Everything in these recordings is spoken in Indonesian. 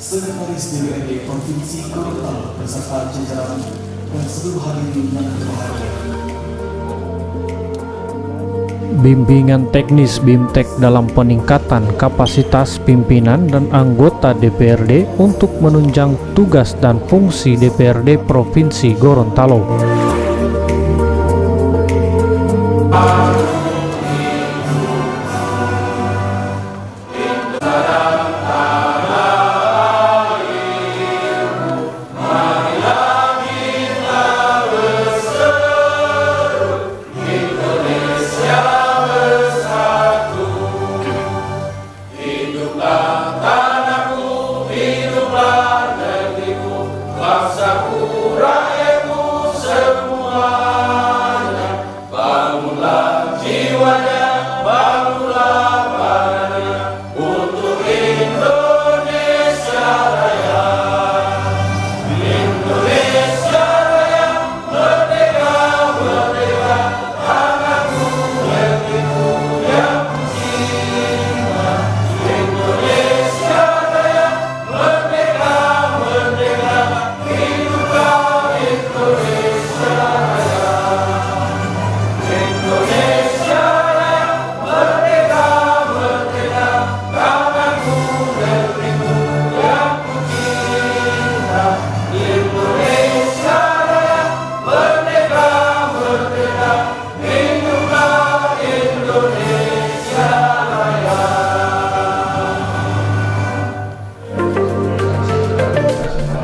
Sekretaris DPRD Provinsi Gorontalo beserta jajaran dan seluruh hadirin yang berbahagia. Bimbingan teknis BIMTEK dalam peningkatan kapasitas pimpinan dan anggota DPRD untuk menunjang tugas dan fungsi DPRD Provinsi Gorontalo.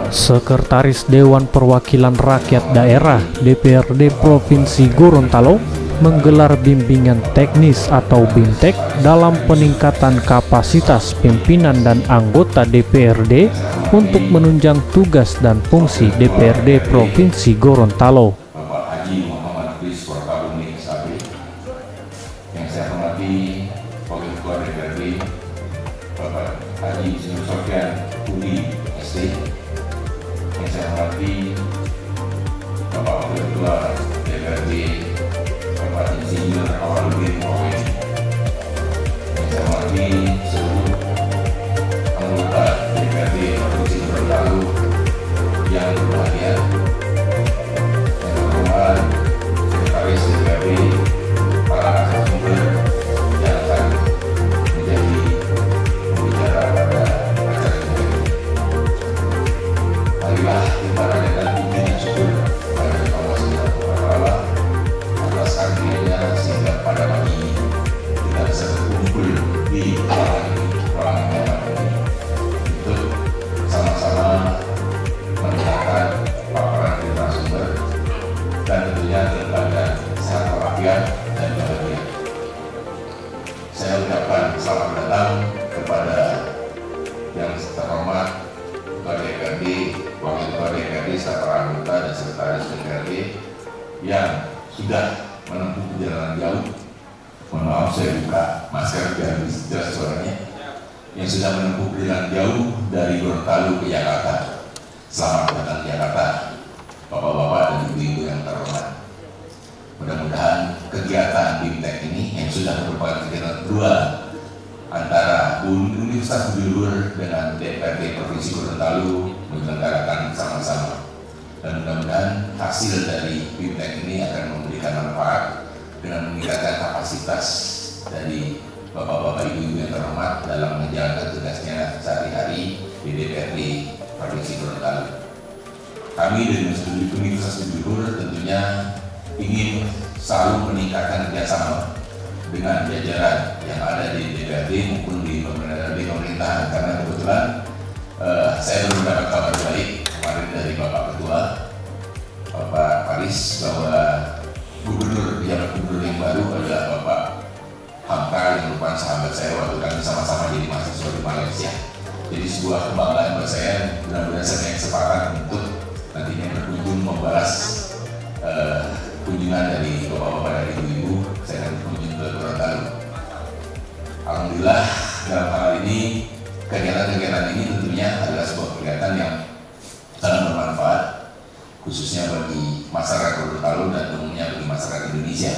Sekretaris Dewan Perwakilan Rakyat Daerah DPRD Provinsi Gorontalo menggelar bimbingan teknis atau BIMTEK dalam peningkatan kapasitas pimpinan dan anggota DPRD untuk menunjang tugas dan fungsi DPRD Provinsi Gorontalo. Bapak Haji Muhammad Kris Wartabumi SAB, yang saya hormati Wakil Ketua DPRD Bapak Haji Sinur Sofyan Udi SD, yang saya hormati Bapak Wakil Ketua DPRD Bapak Insinyur Awaludin Owen, yang saya hormati seluruh anggota DPRD Provinsi Gorontalo yang berbahagia, Sekretaris DPRD, para narasumber yang akan menjadi pembicara pada acara ini. Marilah kita panjatkan puji dan syukur kepada Allah Subhanahu wa Ta'ala atas karunia-Nya sehingga pada pagi ini kita bisa berkumpul di ruangan hebat ini untuk sama-sama mendengarkan paparan narasumber dan tentunya kepada sehat walafiat dan bahagia. Saya ucapkan selamat datang kepada yang terhormat Ketua DPRD, Wakil Ketua DPRD, serta para anggota dan sekretaris DPRD yang sudah menempuh perjalanan jauh. Mohon maaf saya buka masker biar jelas suaranya. Yang sudah menempuh perjalanan jauh dari Gorontalo ke Jakarta. Selamat datang di Jakarta, Bapak-bapak dan ibu-ibu yang terhormat. Mudah-mudahan kegiatan BIMTEK ini yang sudah merupakan kegiatan kedua antara Universitas Budi Luhur dengan DPRD Provinsi Gorontalo menyelenggarakan sama-sama. Dan mudah-mudahan hasil dari BIMTEK ini akan memberikan manfaat dengan meningkatkan kapasitas dari bapak-bapak ibu-ibu yang terhormat dalam menjalankan tugasnya sehari-hari di DPRD Provinsi Gorontalo. Kami dari Universitas Budi Luhur tentunya ingin selalu meningkatkan kerjasama dengan jajaran yang ada di DPRD maupun di pemerintahan, karena kebetulan saya baru mendapat kabar baik kemarin dari Bapak Ketua Bapak Paris bahwa jabat gubernur yang baru adalah Bapak Hamka yang merupakan sahabat saya waktu kami sama-sama jadi mahasiswa di Malaysia. Jadi sebuah kebanggaan buat saya. Mudah-mudahan saya punya kesempatan untuk nantinya berkunjung membalas kunjungan dari bapak-bapak dan ibu-ibu. Saya akan berkunjung ke Gorontalo. Alhamdulillah dalam hal ini kegiatan-kegiatan ini tentunya adalah sebuah kegiatan yang sangat bermanfaat khususnya bagi masyarakat Gorontalo dan umumnya bagi masyarakat Indonesia.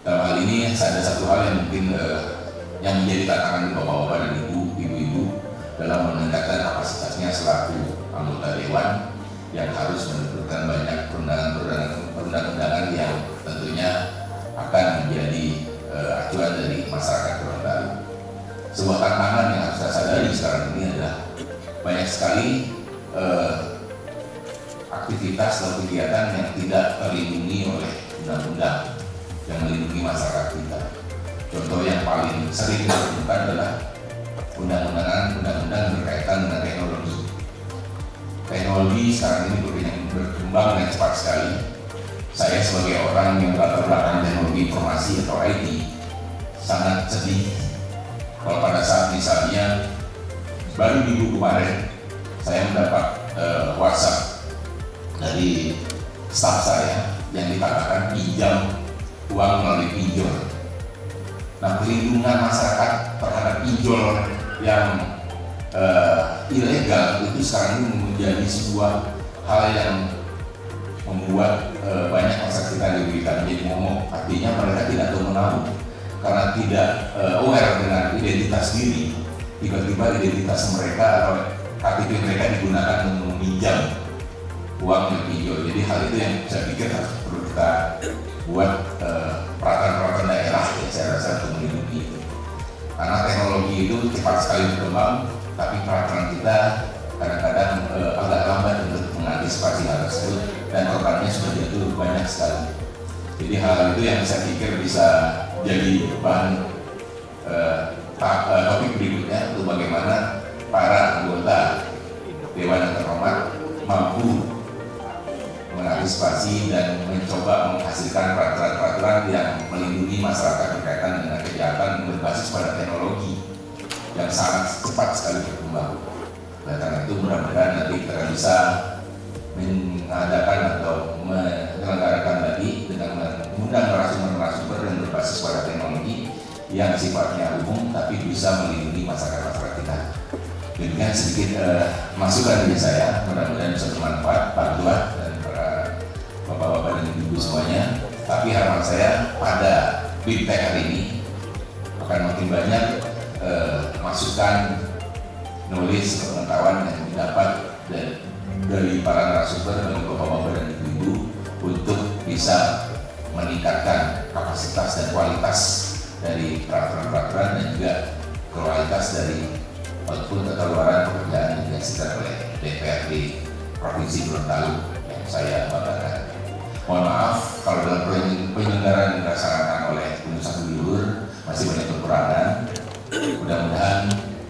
Dalam hal ini ada satu hal yang mungkin yang menjadi tantangan bapak-bapak dan ibu-ibu dalam meningkatkan terjadi sekarang ini adalah banyak sekali aktivitas atau kegiatan yang tidak terlindungi oleh undang-undang yang melindungi masyarakat kita. Contoh yang paling sering ditemukan adalah undang-undang berkaitan dengan teknologi. Teknologi sekarang ini berkembang dengan cepat sekali. Saya sebagai orang yang latar belakang teknologi informasi atau IT sangat sedih kalau pada saat misalnya baru minggu kemarin saya mendapat WhatsApp dari staf saya yang dikatakan pinjam uang melalui pinjol. Nah, perlindungan masyarakat terhadap pinjol yang ilegal itu sekarang ini menjadi sebuah hal yang membuat banyak masyarakat kita diberikan menjadi momok. Artinya mereka tidak tahu menahu karena tidak aware dengan identitas diri. Tiba-tiba identitas mereka atau KTP mereka digunakan untuk meminjam uang yang pinjol. Jadi hal itu yang saya pikir harus perlu kita buat peraturan-peraturan daerah yang saya rasa untuk melindungi itu. Karena teknologi itu cepat sekali berkembang, tapi peraturan kita kadang-kadang agak lambat untuk mengantisipasi hal tersebut dan korbannya sudah jatuh banyak sekali. Jadi hal itu yang saya pikir bisa jadi bahan topik berikutnya untuk bagaimana para anggota Dewan yang terhormat mampu mengantisipasi dan mencoba menghasilkan peraturan-peraturan yang melindungi masyarakat berkaitan dengan kejahatan yang berbasis pada teknologi yang sangat cepat sekali berkembang. Nah, karena itu mudah-mudahan nanti kita bisa mengadakan atau menyelenggarakan lagi dengan mengundang narasumber-narasumber yang berbasis pada teknologi yang sifatnya umum tapi bisa melindungi masyarakat kita. Demikian sedikit masukan dari saya, mudah-mudahan bisa bermanfaat Pak Ketua dan para bapak-bapak dan ibu semuanya. Tapi harapan saya pada BIMTEK hari ini akan makin banyak masukan, knowledge, pengetahuan yang didapat dari para narasumber, dari bapak-bapak dan ibu-ibu untuk bisa meningkatkan kapasitas dan kualitas dari peraturan-peraturan dan juga kualitas dari output kekeluaran pekerjaan yang dihasilkan oleh DPRD Provinsi Gorontalo yang saya banggakan. Mohon maaf kalau dalam penyelenggaraan yang dilaksanakan oleh Nusa Luhur masih banyak kekurangan. Mudah-mudahan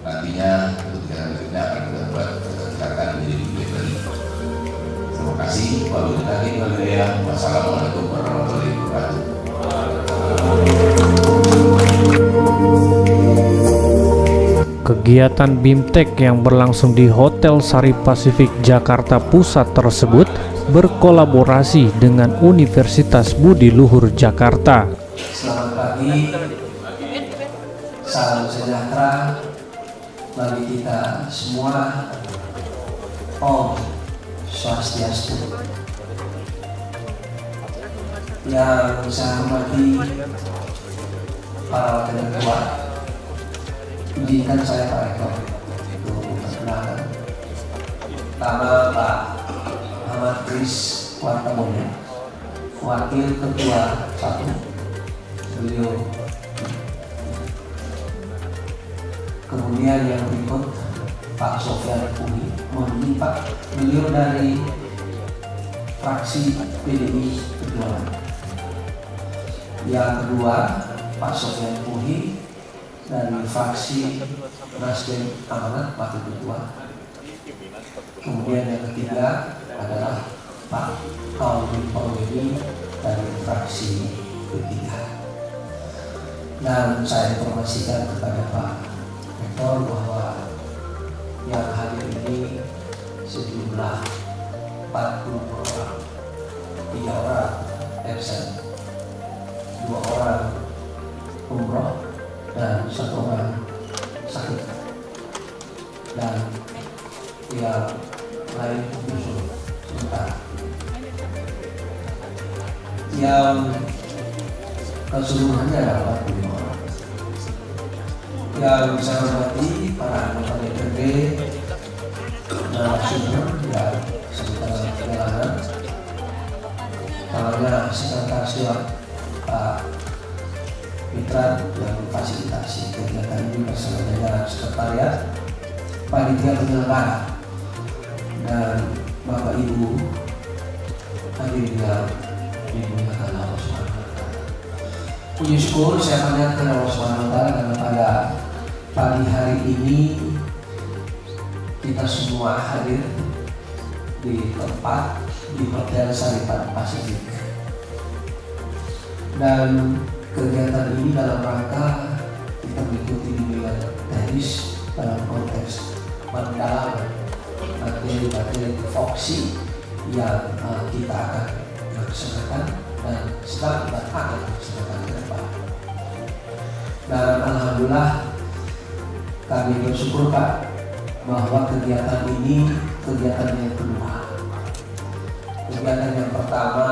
nantinya untuk kegiatan berikutnya akan kita buat tingkatkan menjadi lebih baik. Terima kasih. Wassalamualaikum warahmatullahi wabarakatuh. Kegiatan BIMTEK yang berlangsung di Hotel Sari Pasifik Jakarta Pusat tersebut berkolaborasi dengan Universitas Budi Luhur Jakarta. Selamat pagi, salam sejahtera bagi kita semua. Om Swastiastu. Yang saya hormati para wakil ketua, izinkan saya Pak Rektor untuk memperkenalkan. Pertama Pak Ahmad Kris Wartamono, Wakil Ketua 1, beliau. Kemudian yang berikut Pak Sofyan Puhi, Pak, beliau dari fraksi PDI Perjuangan. Yang kedua Pak Sofyan Puhi dari fraksi Nasdem Amanat Wakil Ketua. Kemudian yang ketiga adalah Pak Alvin Pawedi dari fraksi P3. Dan saya informasikan kepada Pak Rektor bahwa yang hadir ini sejumlah 40 orang, 3 orang absen, 2 orang umroh dan 1 orang sakit, dan yang lain menyusul sementara. Yang keseluruhannya adalah 45 orang. Yang saya hormati para anggota DPRD, narasumber yang sekitar perjalanan, namanya Sekretaris Dewan Pak Mitra yang memfasilitasi kegiatan ini bersama jajaran sekretariat, panitia penyelenggara dan Bapak Ibu hadirin yang dimuliakan Allah Subhanahu wa taala. Puji syukur saya panjatkan Allah Subhanahu wa taala karena pada pagi hari ini kita semua hadir di tempat di Hotel Saripan Pasifik. Dan kegiatan ini dalam rangka kita mengikuti bimbingan teknis dalam konteks pendalaman materi-materi tupoksi yang kita akan laksanakan dan sedang dan akan laksanakan ke depan. Dan alhamdulillah kami bersyukur Pak bahwa kegiatan ini kegiatan yang kedua. Kegiatan yang pertama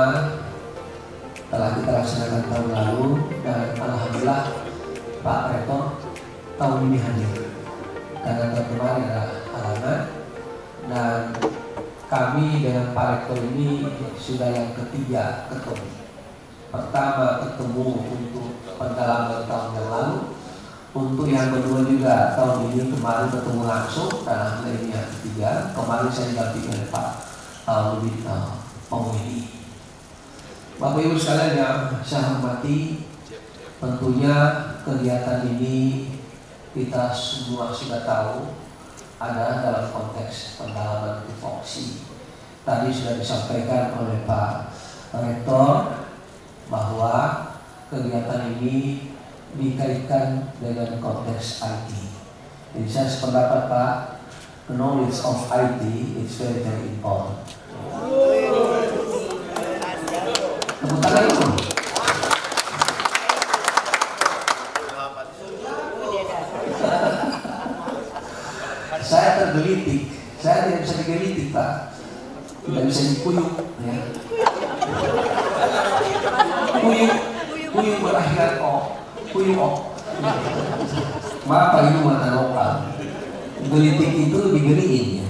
telah kita laksanakan tahun lalu dan alhamdulillah Pak Rektor tahun ini hadir karena tahun kemarin ada halangan, dan kami dengan Pak Rektor ini sudah yang ketiga ketemu. Pertama ketemu untuk pendalaman tahun yang lalu, untuk yang kedua juga tahun ini kemarin ketemu langsung, dan ini yang ketiga. Kemarin saya didampingi oleh Pak Aludin Pemwini. Bapak Ibu sekalian yang saya hormati, tentunya kegiatan ini kita semua sudah tahu ada dalam konteks pendalaman tupoksi. Tadi sudah disampaikan oleh Pak Rektor bahwa kegiatan ini dikaitkan dengan konteks IT. Jadi saya sependapat Pak, knowledge of IT is very very important. Tepuk tangan dulu. Saya tergelitik, saya tidak bisa digelitik Pak, tidak bisa dikuyuk ya. Kuyuk berakhiran kuyuk. Maaf Pak, itu mata lokal. Gelitik itu digeriin ya.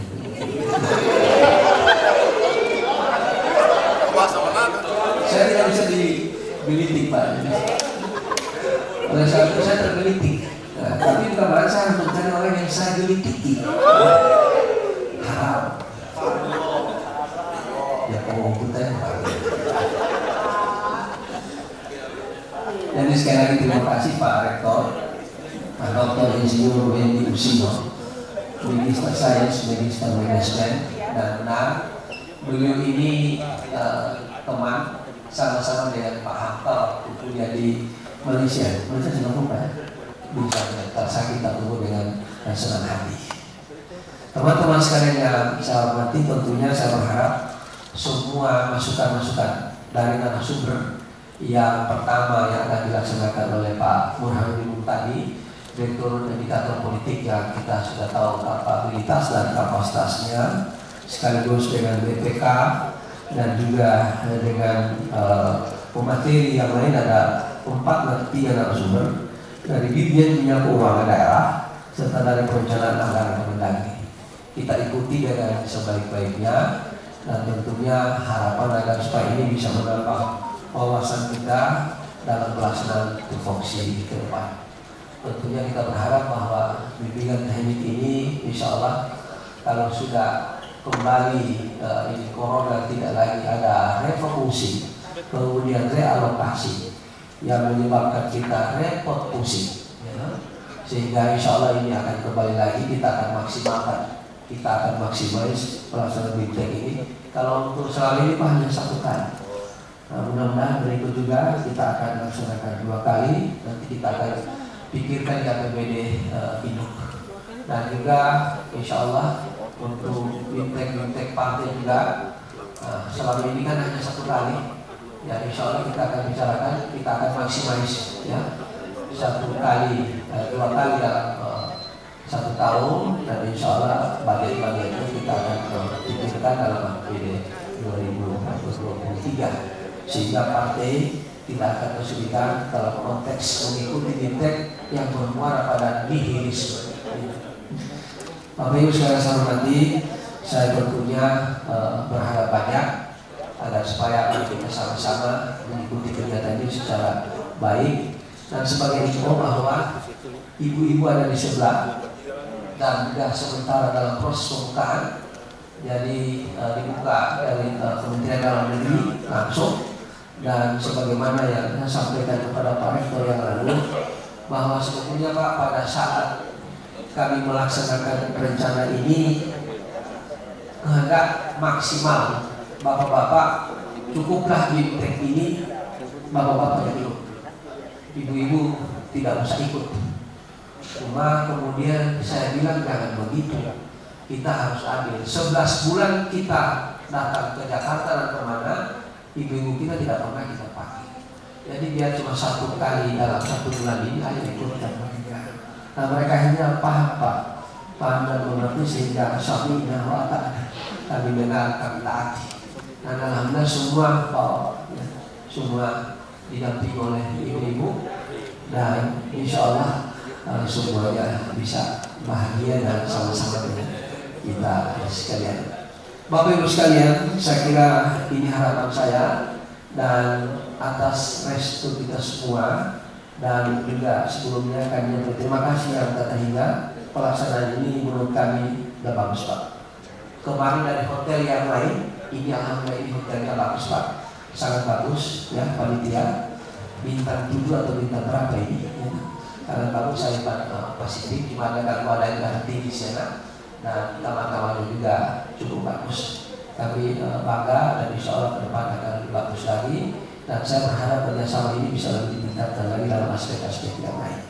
Saya tidak bisa digelitik Pak. Oleh sebab itu saya tergelitik. Nah, tapi bukan berarti saya harus mencari orang yang saya gelitiki. Haram. Ya kalau kita jadi sekali lagi terima kasih Pak Rektor, Pak Dr. Insinyur Wendy Usino, Minister Sains, Minister Management, dan benar beliau ini teman sama-sama dengan Pak Hakal kuliah di Malaysia. Malaysia Singapura ya? Bisa terasa kita tunggu dengan senang hati. Teman-teman sekalian yang saya hormati, tentunya saya berharap semua masukan-masukan dari narasumber yang pertama yang akan dilaksanakan oleh Pak Burhanuddin tadi, Direktur Indikator Politik yang kita sudah tahu kapabilitas dan kapasitasnya, sekaligus dengan BPK dan juga dengan pemateri yang lain ada 4 narasumber dari Dirjen Minyak Keuangan Daerah serta dari Perencanaan Anggaran Kemendagri. Kita ikuti dengan sebaik-baiknya dan tentunya harapan agar supaya ini bisa menambah wawasan kita dalam pelaksanaan tupoksi ke depan. Tentunya kita berharap bahwa bimbingan teknik ini insya Allah kalau sudah kembali ini corona tidak lagi ada refocusing, kemudian realokasi yang menyebabkan kita repot pusing ya. Sehingga insya Allah ini akan kembali lagi, kita akan maksimalkan, kita akan maksimalis pelaksanaan BIMTEK ini. Kalau untuk soal ini hanya 1 kali. Nah, mudah-mudahan berikut juga kita akan laksanakan 2 kali. Nanti kita akan pikirkan di APBD induk. Dan juga insya Allah untuk BIMTEK partai juga selama ini kan hanya 1 kali. Ya insya Allah kita akan bicarakan, kita akan maksimalis ya 1 kali, 2 kali dalam 1 tahun, dan insya Allah bagian-bagian itu kita akan pikirkan dalam APBD 2023 sehingga partai tidak akan kesulitan dalam konteks mengikuti BIMTEK yang bermuara pada nihilisme. Bapak Ibu sekalian saya hormati, saya tentunya berharap banyak agar supaya kita sama-sama mengikuti kegiatan ini secara baik. Dan sebagai info bahwa ibu-ibu ada di sebelah, dan juga sementara dalam proses pembukaan. Jadi dibuka dari Kementerian Dalam Negeri langsung, dan sebagaimana yang saya sampaikan kepada Pak Rektor yang lalu, bahwa sebetulnya Pak, pada saat kami melaksanakan rencana ini kehendak maksimal bapak-bapak, cukuplah BIMTEK ini bapak-bapak yang ikut, ibu-ibu tidak usah ikut. Cuma kemudian saya bilang jangan begitu, kita harus adil. 11 bulan kita datang ke Jakarta dan kemana, ibu-ibu kita tidak pernah kita pakai. Jadi dia cuma 1 kali dalam 1 bulan ini aja ikutkan mereka. Nah mereka ini paham Pak, paham dan mengerti, sehingga sami'na wa ata'na, kami dengar, kami taati. Dan alhamdulillah semua didampingi oleh ibu-ibu, dan insya Allah semuanya bisa bahagia dan sama-sama dengan kita sekalian. Bapak Ibu sekalian, saya kira ini harapan saya, dan atas restu kita semua, dan juga sebelumnya kami berterima kasih yang kata hingga pelaksanaan ini menurut kami sudah bagus Pak. Kemarin dari hotel yang lain, ini alhamdulillah ini hotelnya bagus Pak, sangat bagus ya, panitia bintang 7 atau bintang berapa ini ya. Karena bagus saya Pasifik, dimana kalau ada yang tinggi di sana, dan kamar-kamarnya juga cukup bagus. Kami bangga, dan insya Allah ke depan akan lebih bagus lagi, dan saya berharap kerjasama ini bisa lebih ditingkatkan lagi dalam aspek-aspek yang lain.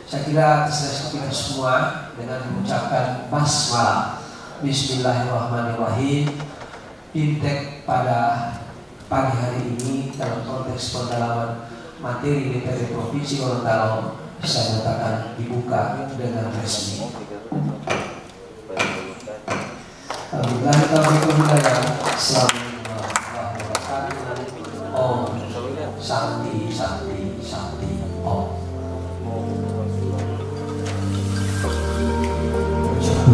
Saya kira atas restu kita semua, dengan mengucapkan basmalah, Bismillahirrahmanirrahim, BIMTEK pada pagi hari ini dalam konteks pendalaman materi DPRD Provinsi Gorontalo saya nyatakan dibuka dengan resmi. Alhamdulillah kita berkemudahan. Assalamualaikum warahmatullahi wabarakatuh. Om Santi Santi Santi Om.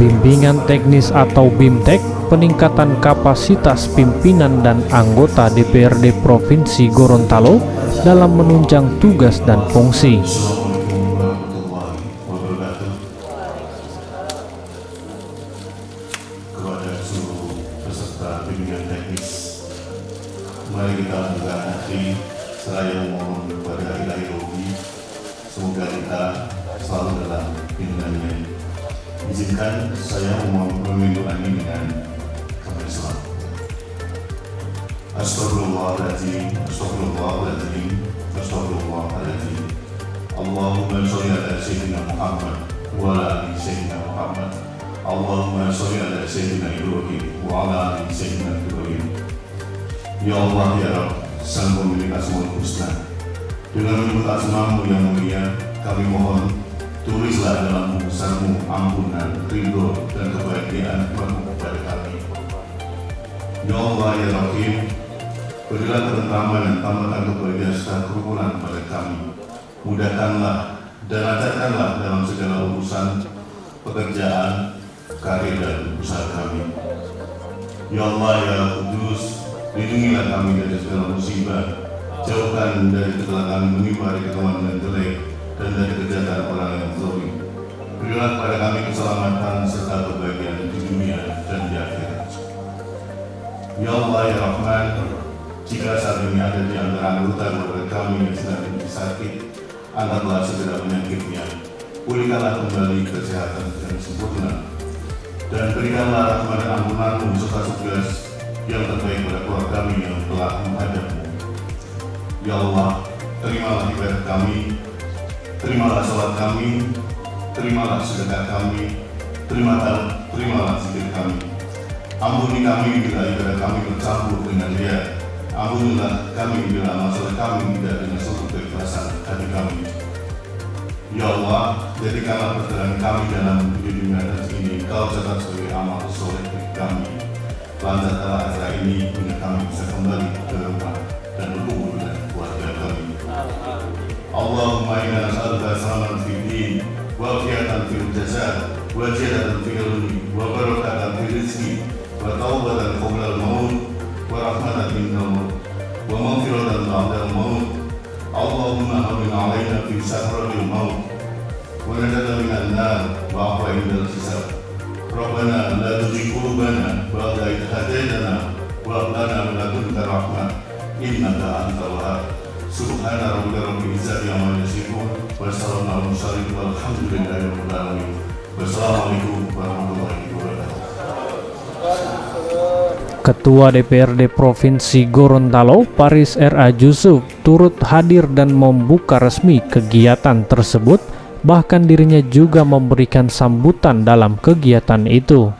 Bimbingan teknis atau BIMTEK, peningkatan kapasitas pimpinan dan anggota DPRD Provinsi Gorontalo dalam menunjang tugas dan fungsi. Mari kita buka hati seraya memohon kepada Ilahi Robi, semoga kita selalu dalam bimbingannya. Izinkan saya memimpin ini dengan kami Islam. Astagfirullahaladzim, astagfirullahaladzim, astagfirullahaladzim. Allahumma sholli ala Sayyidina Muhammad wa ala ali Sayyidina Muhammad. Allahumma sholli ala Sayyidina Ibrahim wa ala ali Sayyidina Ibrahim. Ya Allah ya Rabb, Sang Pemilik Asmaul Husna, dengan menyebut asmamu yang mulia, kami mohon tulislah dalam buku-Mu ampunan, ridho dan kebahagiaan-Mu kepada kami. Ya Allah ya Rahim, berilah ketentraman dan tambahkan kebahagiaan serta kerukunan pada kami. Mudahkanlah dan lancarkanlah dalam segala urusan pekerjaan, karir dan usaha kami. Ya Allah ya Kudus, lindungilah kami dari segala musibah, jauhkan dari kecelakaan menimpa dari ketahuan dan jelek, dan dari kejahatan orang yang zalim. Berilah kepada kami keselamatan serta kebahagiaan di dunia dan di akhirat. Ya Allah ya Rahman, jika saat ini ada di antara anggota keluarga kami yang sedang sakit, angkatlah segera penyakitnya, pulihkanlah kembali kesehatan dan sempurna, dan berikanlah rahmat dan ampunan-Mu serta tugas yang terbaik pada keluarga kami yang telah menghadapmu. Ya Allah, terimalah ibadah kami, terimalah salat kami, terimalah sedekah kami, terimalah zikir kami. Ampuni kami bila ibadah kami bercampur dengan riya. Ampunilah kami bila masalah kami tidak dengan suatu keikhlasan hati kami. Ya Allah, jadikanlah perjalanan kami dalam hidup dunia dan ini Kau catat sebagai amal soleh bagi kami. Lancarkanlah acara ini hingga kami bisa kembali ke rumah dan berkumpul dengan keluarga kami. Allahumma inna nas'aluka salamatan fid din, wa afiyatan fil jasad, wa ziyadatan fil ilmi, wa barakatan fil rizqi, wa taubatan qabla al-maut, wa rahmatan indal maut, wa maghfiratan ba'da al-maut. Allahumma hawwin 'alaina fi sakratil maut, ونجاة من النار وعفو عند الحساب. ربنا لا تزغ قلوبنا بعد إذ هديتنا وهب لنا من لدنك رحمة إنك أنت الوهاب. سبحان ربك رب العزة عما يصفون وسلام على المرسلين والحمد لله رب العالمين. Wassalamualaikum warahmatullahi wabarakatuh. Ketua DPRD Provinsi Gorontalo, Paris R.A. Jusuf, turut hadir dan membuka resmi kegiatan tersebut, bahkan dirinya juga memberikan sambutan dalam kegiatan itu.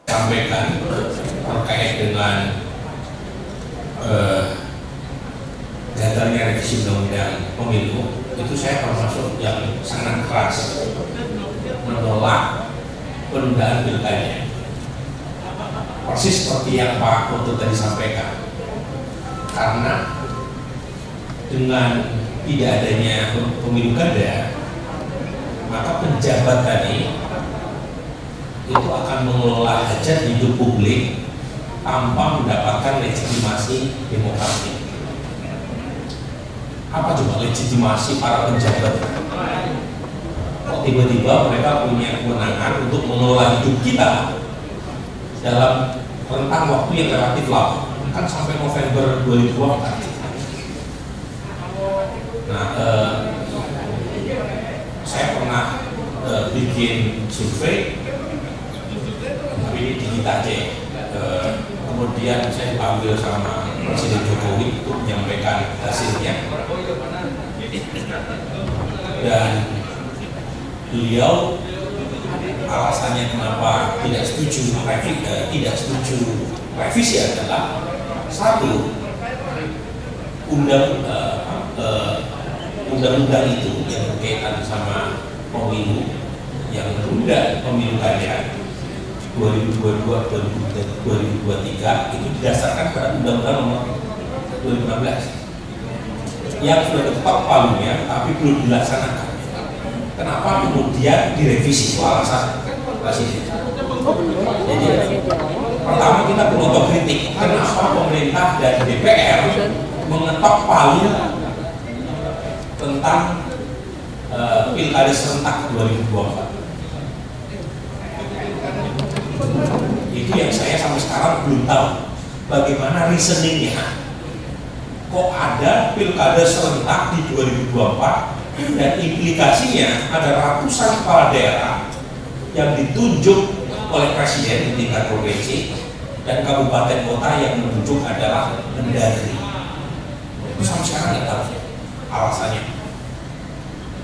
Sampaikan terkait dengan gagalnya revisi undang-undang pemilu, itu saya termasuk yang sangat keras menolak penundaan pilkada. Persis seperti yang Pak Koto tadi sampaikan, karena dengan tidak adanya pemilu kada, maka penjabat tadi itu akan mengelola hajat hidup publik tanpa mendapatkan legitimasi demokrasi. Apa coba legitimasi para penjabat? Kok tiba-tiba mereka punya kewenangan untuk mengelola hidup kita dalam rentang waktu yang relatif lama, kan sampai November 2024. Nah, saya pernah bikin survei, tapi ini di kita aja. Kemudian saya dipanggil sama Presiden Jokowi untuk menyampaikan hasilnya, dan beliau alasannya kenapa tidak setuju revisi adalah satu, undang-undang itu yang berkaitan sama pemilu yang menunda pemilu kada 2022-2023 itu didasarkan pada Undang-Undang Nomor 2016 yang sudah ketok palunya tapi belum dilaksanakan. Kenapa kemudian direvisi? Alasan Presiden. Jadi pertama kita perlu otokritik, kenapa pemerintah dan DPR mengetok palu tentang pilkada serentak 2024. Itu yang saya sampai sekarang belum tahu bagaimana reasoningnya. Kok ada pilkada serentak di 2024 dan implikasinya ada ratusan kepala daerah yang ditunjuk oleh Presiden di tingkat provinsi dan kabupaten kota yang menunjuk adalah Mendagri. Itu sampai sekarang nggak tahu alasannya.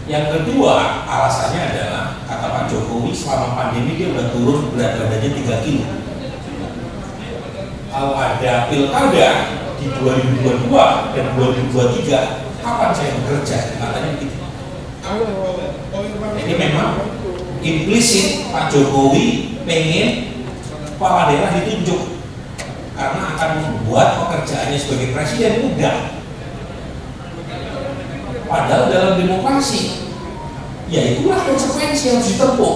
Yang kedua, alasannya adalah kata Pak Jokowi selama pandemi dia udah turun berat badannya 3 kilo. Kalau ada pilkada di 2022 dan 2023, kapan saya bekerja? Katanya begitu. Jadi memang implisit Pak Jokowi pengen kepala daerah ditunjuk karena akan membuat pekerjaannya sebagai presiden mudah. Padahal dalam demokrasi, ya itulah konsekuensi yang harus ditempuh.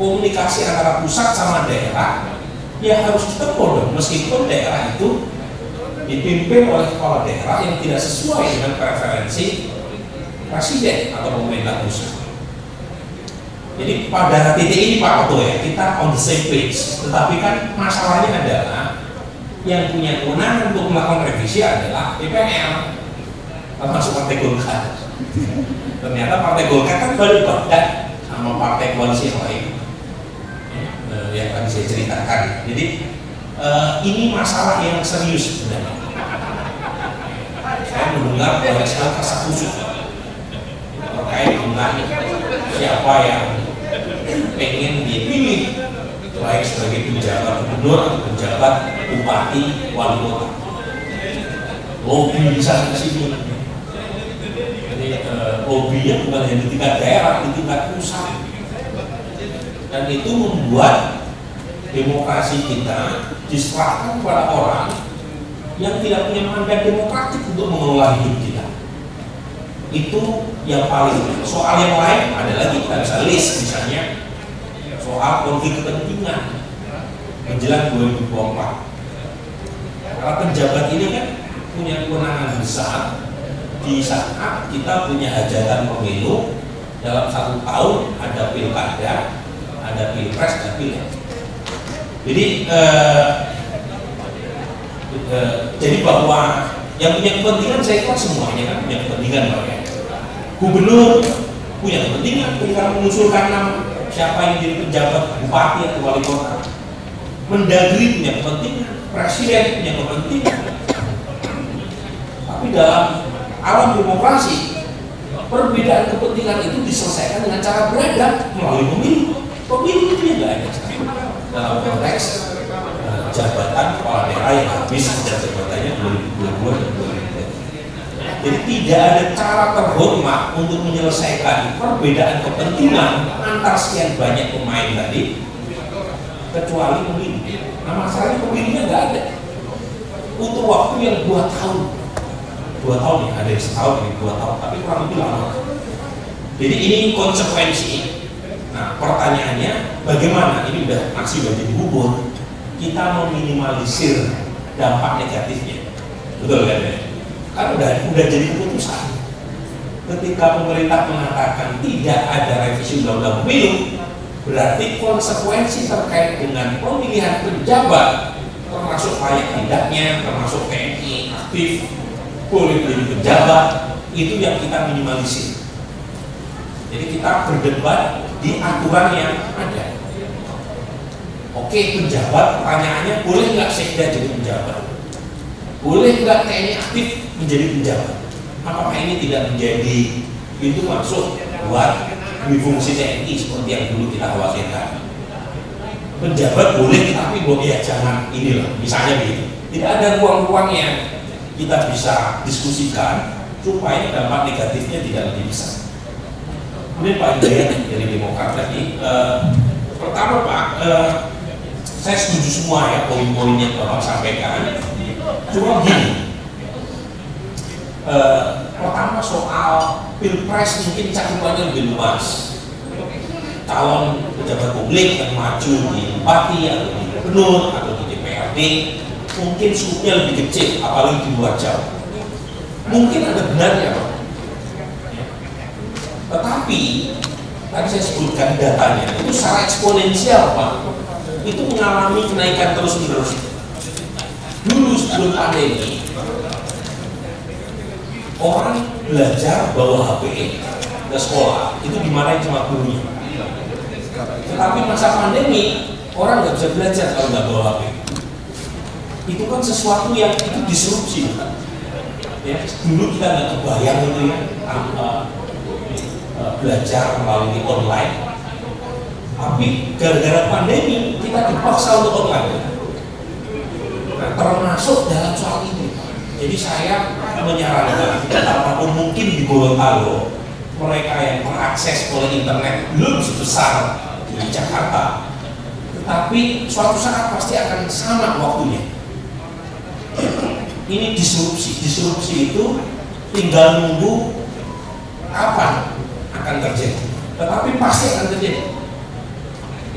Komunikasi antara pusat sama daerah ya harus ditempuh dong, meskipun daerah itu dipimpin oleh kepala daerah yang tidak sesuai dengan preferensi presiden atau pemerintah pusat. Jadi pada titik ini Pak Oto ya, kita on the same page. Tetapi kan masalahnya adalah yang punya kewenangan untuk melakukan revisi adalah DPR, termasuk Partai Golkar. Ternyata Partai Golkar kan berdebat sama partai koalisi yang lain yang tadi saya ceritakan. Jadi ini masalah yang serius sebenarnya. Saya mendengar banyak sekali kasak kusuk terkait dengan siapa yang pengen dipilih baik sebagai penjabat gubernur atau penjabat bupati wali kota. Lobby di sana sini. Lobbynya bukan hanya di tingkat daerah, di tingkat pusat, dan itu membuat demokrasi kita diserahkan kepada orang yang tidak punya mandat demokratik untuk mengelola hidup kita. Itu yang paling. Soal yang lain ada lagi, kita bisa list, misalnya soal konflik kepentingan menjelang 2024. Para penjabat ini kan punya kewenangan besar di di saat kita punya hajatan pemilu dalam 1 tahun, ada pilkada, ada pilpres, dan pileg. Jadi bahwa yang punya kepentingan, saya kira semuanya kan punya kepentingan, Pak ya. Gubernur punya kepentingan ketika mengusulkan nama siapa yang jadi penjabat bupati atau wali kota. Mendagri punya kepentingan, presiden punya kepentingan. Tapi dalam alam demokrasi, perbedaan kepentingan itu diselesaikan dengan cara beradab melalui pemilu. Pemilu itu yang nggak ada dalam konteks jabatan kepala daerah yang habis sejak jabatannya 2022 dan 2023. Jadi tidak ada cara terhormat untuk menyelesaikan perbedaan kepentingan antar sekian banyak pemain tadi kecuali pemilu. Nah masalahnya pemilunya nggak ada. Butuh waktu yang 2 tahun. 2 tahun ya, ada yang setahun, ya 2 tahun, tapi kurang lebih lama. Jadi ini konsekuensi. Nah pertanyaannya, bagaimana ini masih jadi bubur, kita meminimalisir dampak negatifnya, betul kan ya? Kan udah jadi keputusan. Ketika pemerintah mengatakan tidak ada revisi undang-undang pemilu, berarti konsekuensi terkait dengan pemilihan penjabat, termasuk layak tidaknya, termasuk TNI aktif, boleh menjadi pejabat, itu yang kita minimalisir. Jadi kita berdebat di aturan yang ada. Oke, penjabat, pertanyaannya boleh nggak sekda jadi penjabat? Boleh nggak TNI aktif menjadi penjabat? Apakah ini tidak menjadi pintu masuk buat fungsi TNI seperti yang dulu kita khawatirkan? Penjabat boleh, tapi ya jangan inilah, misalnya begitu. Tidak ada ruang-ruang yang kita bisa diskusikan supaya dampak negatifnya tidak lebih besar. Kemudian Pak Hidayat dari Demokrat tadi, pertama Pak, saya setuju semua ya poin-poin yang Bapak sampaikan. Cuma gini, pertama soal pilpres mungkin cakupannya lebih luas. Calon pejabat publik yang maju di bupati atau di gubernur atau di DPRD mungkin skupnya lebih kecil, apalagi di luar Jawa. Mungkin ada benarnya Pak. Tetapi tadi saya sebutkan datanya itu secara eksponensial Pak, itu mengalami kenaikan terus-menerus. Dulu sebelum pandemi, orang belajar bawa HP ke sekolah itu dimarahin sama gurunya. Tetapi masa pandemi orang nggak bisa belajar kalau nggak bawa HP. Itu kan sesuatu yang itu disrupsi. Ya, dulu kita nggak kebayang itu ya, belajar melalui online. Tapi gara-gara pandemi kita dipaksa untuk online. Nah, termasuk dalam soal ini. Jadi saya menyarankan apapun mungkin di Gorontalo, mereka yang mengakses oleh internet belum sebesar di Jakarta, tetapi suatu saat pasti akan sama waktunya. Ini disrupsi itu tinggal nunggu kapan akan terjadi, tetapi pasti akan terjadi.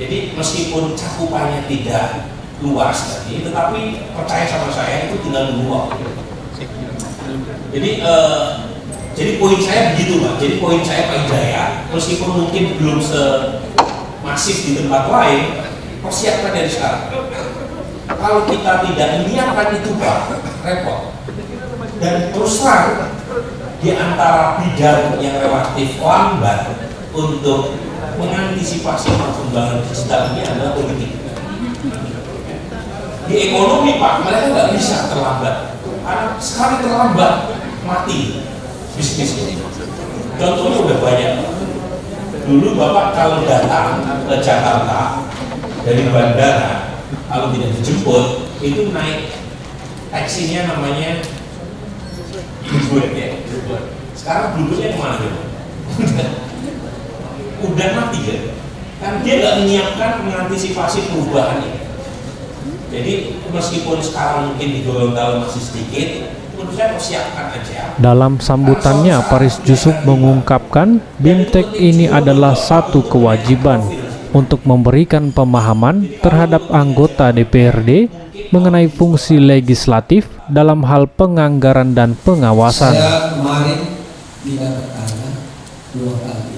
Jadi meskipun cakupannya tidak luas tadi, tetapi percaya sama saya itu tinggal nunggu waktu. Jadi poin saya begitu Pak. Jadi poin saya Pak Hidayat, meskipun mungkin belum semasif di tempat lain, persiapkan dari sekarang. Kalau kita tidak menyiapkan itu Pak, repot. Dan terus terang di antara bidang yang relatif lambat untuk mengantisipasi perkembangan digital ini adalah politik. Di ekonomi Pak, mereka nggak bisa terlambat. Karena sekali terlambat mati bisnisnya. Contohnya udah banyak. Dulu Bapak kalau datang ke Jakarta dari bandara, kalau tidak dijemput itu naik taksinya namanya Bluebird ya. Sekarang Bluebirdnya kemana gitu? Udah mati ya. Kan dia nggak menyiapkan mengantisipasi perubahan ini. Jadi meskipun sekarang mungkin di Gorontalo masih sedikit, menurut saya persiapkan aja. Dalam sambutannya, Paris Jusuf mengungkapkan BIMTEK ini adalah satu kewajiban untuk memberikan pemahaman terhadap anggota DPRD mengenai fungsi legislatif dalam hal penganggaran dan pengawasan. Saya kemarin tidak bertanya 2 kali.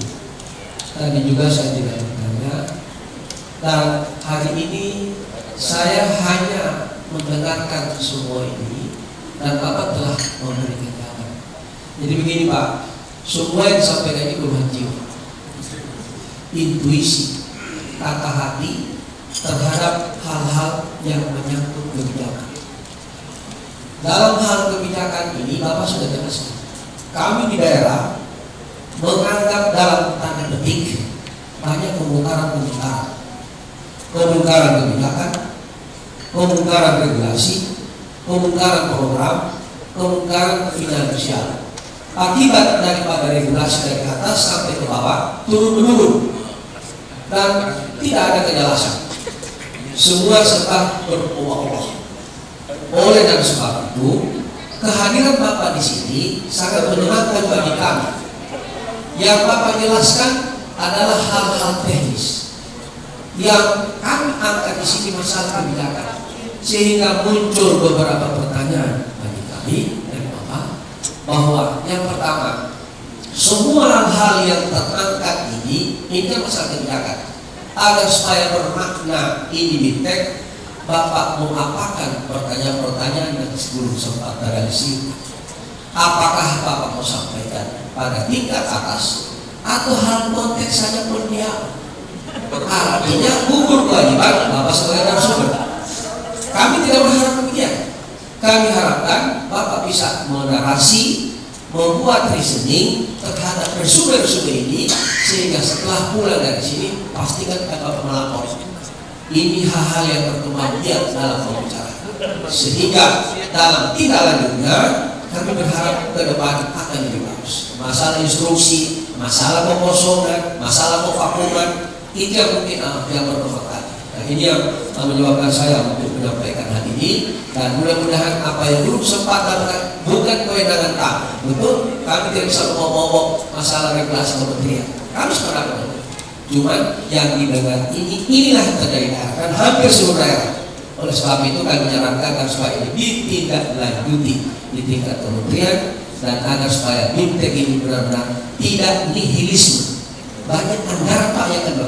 Tadi juga saya tidak bertanya. Dan hari ini saya hanya mendengarkan semua ini dan Bapak telah memberikan jawaban. Jadi begini Pak, semua yang disampaikan ini keluhan jiwa, intuisi, kata hati terhadap hal-hal yang menyangkut kebijakan. Dalam hal kebijakan ini Bapak sudah jelaskan. Kami di daerah menganggap dalam tanda petik banyak pembongkaran kebijakan, pembongkaran regulasi, pembongkaran program, pembongkaran finansial. Akibat daripada regulasi dari atas sampai ke bawah turun menurun dan tidak ada kejelasan. Semua serta berubah-ubah. Oleh dan sebab itu, kehadiran Bapak di sini sangat menyenangkan bagi kami. Yang Bapak jelaskan adalah hal-hal teknis yang kami angkat di sini masalah kebijakan, sehingga muncul beberapa pertanyaan bagi kami dan Bapak, bahwa yang pertama, semua hal-hal yang terangkat ini masalah kebijakan. Agar supaya bermakna ini BIMTEK, Bapak mengapakan pertanyaan-pertanyaan yang sebelum sempat terrealisir. Apakah Bapak mau sampaikan pada tingkat atas atau hal konteks saja pun dia? Artinya gugur kewajiban Bapak sebagai narasumber. Kami tidak berharap demikian. Kami harapkan Bapak bisa menarasi, membuat reasoning terhadap resume-resume ini, sehingga setelah pulang dari sini pastikan Bapak melapor. Ini hal-hal yang berkembang biak dalam pembicaraan, sehingga dalam tindak lanjutnya kami berharap ke depan akan lebih bagus. Masalah instruksi, masalah pengosongan, masalah pemvakuman, itu yang mungkin yang bermanfaat. Nah, ini yang menyebabkan saya untuk menyampaikan hal ini, dan mudah-mudahan apa yang belum sempat lakukan bukan kewenangan kami. Betul, kami tidak bisa ngomong masalah regulasi kementerian. Kami sebenarnya cuman yang didengar inilah yang terjadi dan hampir seluruh daerah. Oleh sebab itu kami menyarankan supaya ini ditindaklanjuti di tingkat kementerian, dan agar supaya BIMTEK ini benar-benar tidak nihilisme. Banyak anggaran Pak yang kan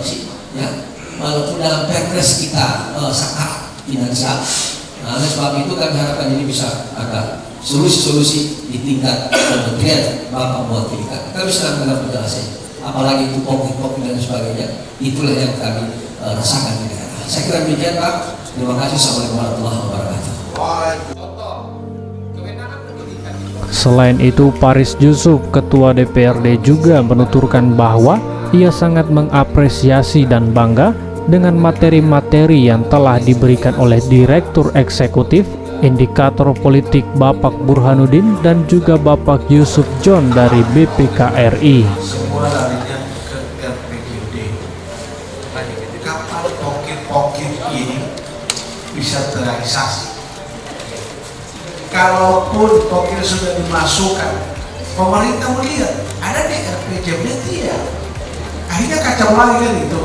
ya, walaupun dalam perpres kita sakarat finansial. Nah, oleh sebab itu kami harapkan ini bisa ada solusi-solusi di tingkat kementerian Bapak mewakili kami. Kami senang dengan penjelasannya. Apalagi itu kopi-kopi dan sebagainya, itulah yang kami rasakan di daerah. Saya kira demikian Pak. Terima kasih. Assalamualaikum warahmatullahi wabarakatuh. Selain itu, Paris Yusuf, Ketua DPRD, juga menuturkan bahwa ia sangat mengapresiasi dan bangga dengan materi-materi yang telah diberikan oleh Direktur Eksekutif Indikator Politik Bapak Burhanuddin dan juga Bapak Yusuf John dari BPKRI. Semua larinya ke RPJMD. Kapan pokit-pokit ini bisa terrealisasi? Kalaupun pokit sudah dimasukkan, pemerintah melihat ada di RPJMD tidak. Akhirnya kacau lagi kan itu.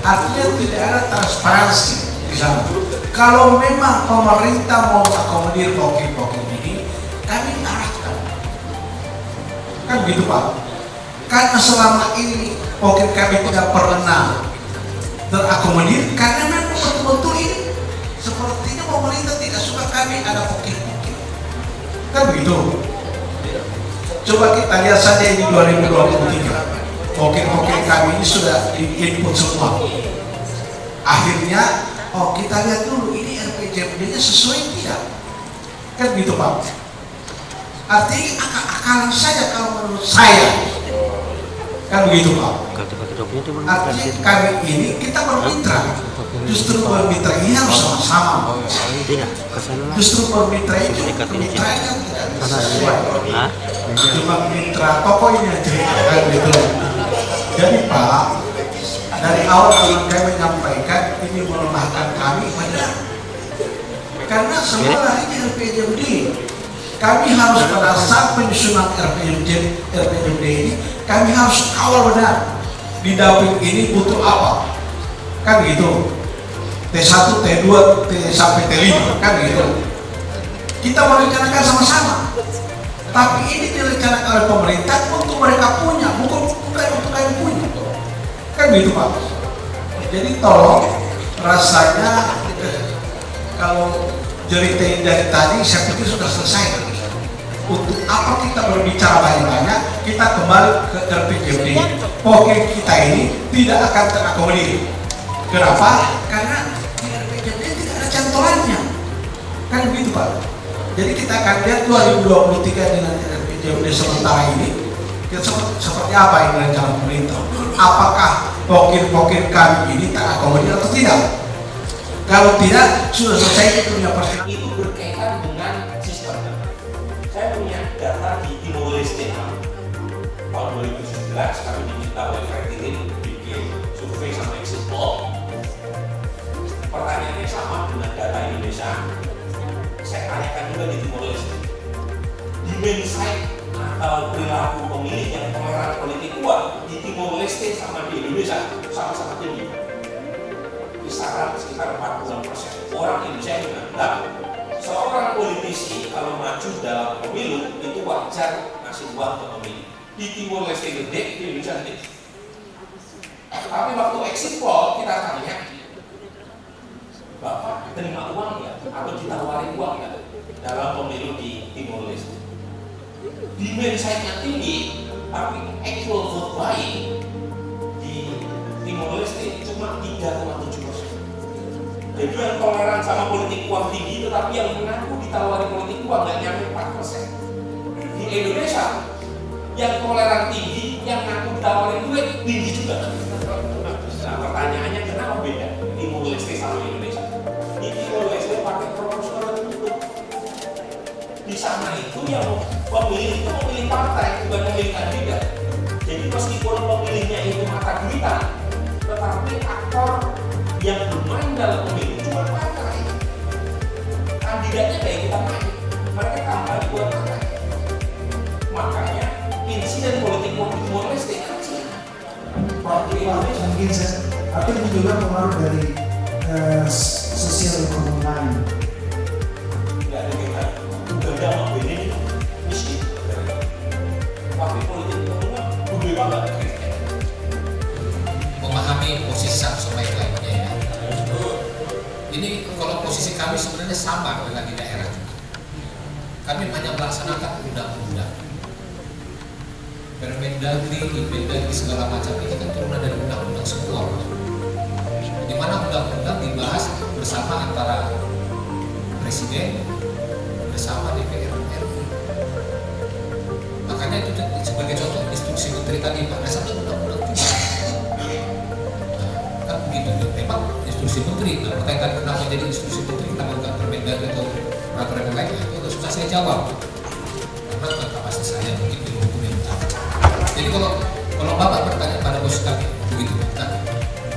Artinya tidak ada transparansi di sana. Kalau memang pemerintah mau akomodir pokit-pokit ini, kami arahkan. Kan begitu Pak. Karena selama ini pokit kami tidak pernah terakomodir, karena memang betul-betul ini sepertinya pemerintah tidak suka kami ada pokit-pokit. Kan begitu. Coba kita lihat saja ini 2023. Pokit-pokit kami ini sudah di-input semua. Akhirnya, kita lihat dulu ini RPJMD-nya sesuai tidak? Kan gitu Pak. Artinya akal-akalan saja kalau menurut saya. Kan begitu Pak. Artinya kami ini kita bermitra. Justru bermitra ini harus sama-sama. Justru bermitra itu mitranya tidak sesuai. Cuma mitra toko ini yang cerita kan gitu. Jadi Pak, dari awal kami menyampaikan ini melemahkan kami benar. Karena semua larinya RPJMD. Kami harus pada saat penyusunan RPJMD ini, kami harus kawal benar. Di dapil ini butuh apa? Kan gitu. T1, T2, sampai T5 kan gitu. Kita merencanakan sama-sama, tapi ini direncanakan oleh pemerintah untuk mereka punya, bukan untuk kalian punya, kan gitu Pak. Jadi tolong, rasanya kalau cerita dari tadi saya pikir sudah selesai. Untuk apa kita berbicara banyak-banyak? Kita kembali ke RPJMD. Oke, kita ini tidak akan terakomodir. Kenapa? Karena di RPJMD tidak ada cantolannya, kan begitu Pak. Jadi kita akan lihat 2023 dengan RPJMD sementara ini seperti apa yang rencana pemerintah. Apakah pokir-pokir kami ini terakomodir atau tidak? Kalau tidak, sudah selesai punya persen. Itu berkaitan dengan sistem. Saya punya data di Timor Leste tahun 2017 kami diminta oleh Freddy bikin survei sama exit poll. Pertanyaannya sama dengan data Indonesia. Saya tanyakan juga di Timor Leste. Demand side atau perilaku pemilih yang toleran politik uang di Timor Leste sama di Indonesia sama-sama tinggi. Kisaran sekitar 40%. Orang Indonesia menganggap seorang politisi kalau maju dalam pemilu itu wajar ngasih uang ke pemilih. Di Timor Leste gede, di Indonesia gede. Tapi waktu exit poll kita tanya, Bapak terima uang ya atau ditawarin uang ya dalam pemilu di Timor Leste? Demand side-nya tinggi, tapi actual vote buying di Timor Leste cuma 3,7%. Jadi yang toleran sama politik uang tinggi, tetapi yang mengaku ditawari politik uang nggak nyampe 4%. Di Indonesia, yang toleran tinggi, yang mengaku ditawarin duit tinggi juga. Nah, pertanyaannya kenapa beda Timor Leste sama Indonesia? Di Timor Leste pakai proporsional tertutup. Di sana itu yang pemilih itu memilih partai, bukan memilih kandidat. Jadi meskipun pemilihnya itu mata duitan, tetapi aktor yang bermain dalam pemilu cuma partai. Kandidatnya kayak kita main, mereka kampanye buat partai. Makanya insiden politik di Timor Leste kecil. Mungkin saya, tapi ini juga pengaruh dari sosial ekonomi lain. Nggak ada kita, udah mau ini miskin. Tapi politik ekonomi gede banget. Memahami posisi satu sama yang lainnya ya. Ini kalau posisi kami sebenarnya sama dengan di daerah juga. Kami hanya melaksanakan undang-undang. Permendagri, Inmendagri segala macam itu kan turunan dari undang-undang semua. Di mana undang-undang dibahas bersama antara Presiden bersama DPR RI. Makanya itu sebagai contoh instruksi menteri tadi Pak, dasarnya undang-undang juga. Kan begitu, memang instruksi menteri. Nah, pertanyaan kenapa jadi instruksi menteri, kenapa bukan Permendagri atau peraturan yang lain, itu udah susah saya jawab. Karena bukan kapasitas saya mungkin di hukum yang utama. Jadi kalau Bapak bertanya pada bos kami, begitu Pak.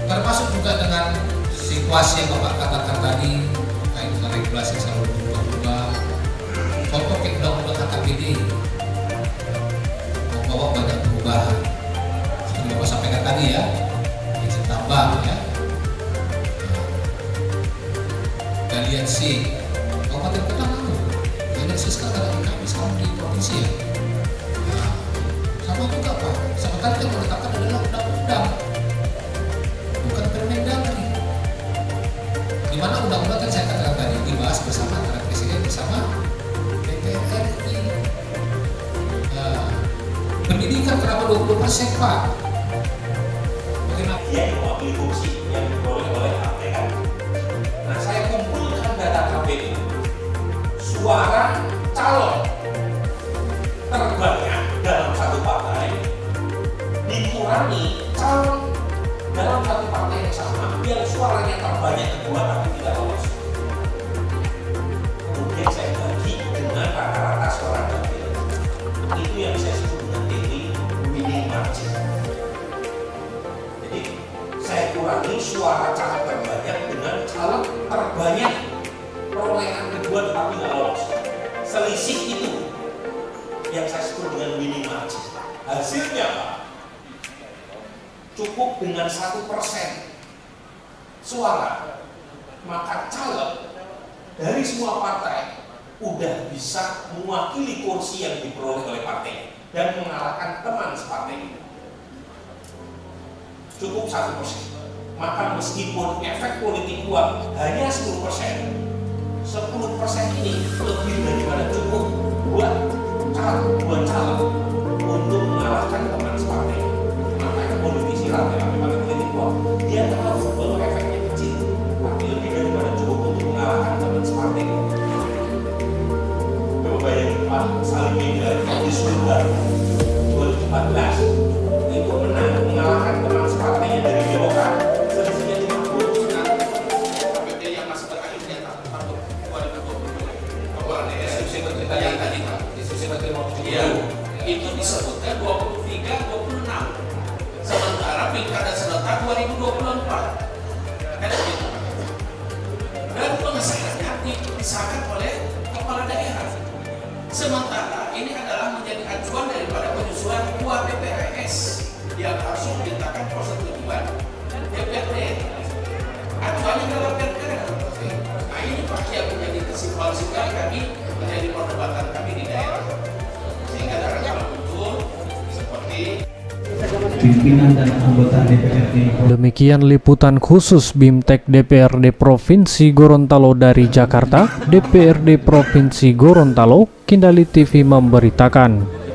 Termasuk juga dengan situasi yang Bapak katakan tadi, kait dengan regulasi yang selalu berubah-ubah. Contoh kayak undang-undang KKPD, membawa banyak perubahan. Seperti Bapak sampaikan tadi ya, izin tambah ya. Galian C, Kabupaten Kota Lalu, Galian C sekarang ada di kami, sekarang di provinsi ya. Nah, sama juga Pak, sementara yang menetapkan adalah undang-undang, bukan Permendagri. Di mana undang-undang kan saya katakan tadi dibahas bersama antara Presiden bersama DPR RI. Pendidikan kenapa 20% Pak? Bagaimana? Dia yang mewakili fungsi yang diperoleh oleh KPK. Nah, saya kumpulkan data KPU. Suara calon terbanyak dalam satu partai dikurangi calon dalam satu partai yang sama yang suaranya terbanyak kedua tapi tidak lolos. Kemudian saya bagi dengan rata-rata suara dapil. Itu yang saya sebut dengan teori winning margin. Jadi saya kurangi suara calon terbanyak dengan calon terbanyak perolehan kedua tetapi nggak lolos. Selisih itu yang saya sebut dengan winning margin. Hasilnya Pak, cukup dengan 1% suara maka caleg dari semua partai udah bisa mewakili kursi yang diperoleh oleh partai dan mengalahkan teman separtai. Cukup 1%. Maka meskipun efek politik uang hanya 10%, 10% ini lebih daripada cukup buat calon untuk mengalahkan teman separtai. Makanya politisi rame-rame pada politik uang, dia tahu bahwa efeknya kecil, tapi lebih daripada cukup untuk mengalahkan teman separtai. Coba bayangin Pak Salim Media di Sulbar 2014 itu menang mengalahkan teman separtainya dari Demokrat. Selisihnya cuma 20 kan. KPD yang masih berakhir di atas 2020. Kepala diskusi menteri yang tadi Pak, diskusi menteri mau itu disebutkan 23-26. Sementara pilkada serentak 2024. Kan begitu. Dan pengesahannya disahkan oleh kepala daerah. Sementara ini adalah menjadi acuan daripada penyusunan UAPPRS yang harus memintakan persetujuan DPRD. Acuannya adalah perkara. Nah ini Pak yang menjadi kesimpulan sekali kami menjadi perdebatan kami di daerah. Sehingga kalau muncul seperti pimpinan dan anggota DPRD. Demikian liputan khusus BIMTEK DPRD Provinsi Gorontalo dari Jakarta. DPRD Provinsi Gorontalo, Kendali TV memberitakan.